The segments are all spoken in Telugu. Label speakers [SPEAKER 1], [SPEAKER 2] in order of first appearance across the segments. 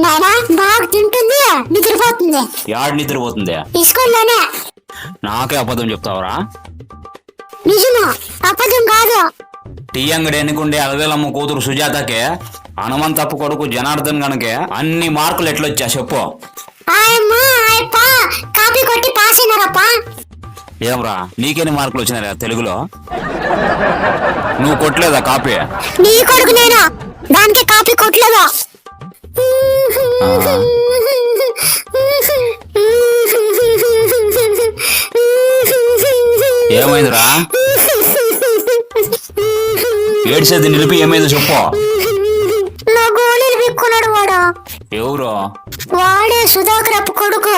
[SPEAKER 1] నానా బాగా తింటుంది, నిద్రపోతుంది.
[SPEAKER 2] యాడ్ నిద్రపోతుంది?
[SPEAKER 1] స్కూల్లోనే.
[SPEAKER 2] నాకే అబద్ధం చెప్తావరా?
[SPEAKER 1] నిజము, అబద్ధం కాదు.
[SPEAKER 2] టీ అంగడి ఎన్నుకుండే అలవేలమ్మ కూతురు సుజాతకే హనుమంతప్ప కొడుకు జనార్దన్ గనకే అన్ని మార్కులు ఎట్లొచ్చా చెప్పు?
[SPEAKER 1] కాపీ కొట్టి పాస్ అయినారప్పా.
[SPEAKER 2] ఏమరా నీకెన్ని మార్కులు వచ్చినారా తెలుగులో? నువ్వు కొట్టలేదా కాపీ?
[SPEAKER 1] నీ కొడుకు నేను దానికి కాపీ కొట్టలేదా?
[SPEAKER 2] ఏమైందిరా? ఏడ్చేది నిలిపి ఏమైందో చెప్పు.
[SPEAKER 1] నా గోళీలు పిక్కున్నాడు వాడు.
[SPEAKER 2] ఎవరు?
[SPEAKER 1] వాడే సుధాకర్ అప్ప కొడుకు.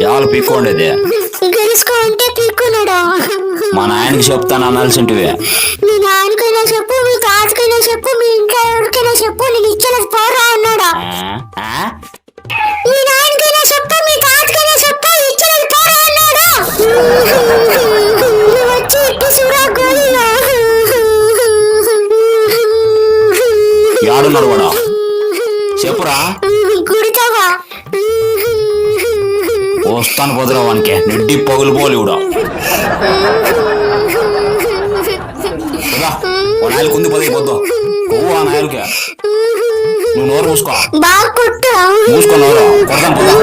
[SPEAKER 2] ఎవరు పీక్కోండేది?
[SPEAKER 1] గెలుసుకో అంటే పీక్కున్నాడు.
[SPEAKER 2] మా నాయనకి చెప్తాను అనాల్సింటివి.
[SPEAKER 1] మీ నాయనకైనా చెప్పు, మీ తాతకైనా చెప్పు, మీ ఇంట్లో ఎవరికైనా చెప్పు, నేను ఇచ్చేది పోరా అన్నాడు. మీ నాయనకైనా చెప్పు, మీ తాతకైనా చెప్పు, ఇచ్చేది పోరా అన్నాడు. వచ్చి ఇట్టి చూరా గోళీలో.
[SPEAKER 2] యాడున్నాడు వాడు? చెప్పురా.
[SPEAKER 1] గుడితావా?
[SPEAKER 2] వస్తాను పొద్దురా వానికి నెడ్డి పగులు పోలి కూడా. నాయలు కుంది పది పొద్దు కొవ్వు ఆ నాయలకి. నువ్వు నోరు మూసుకో.
[SPEAKER 1] బాగా కొట్టు.
[SPEAKER 2] మూసుకో నోరు కొడతాను పొద్దు.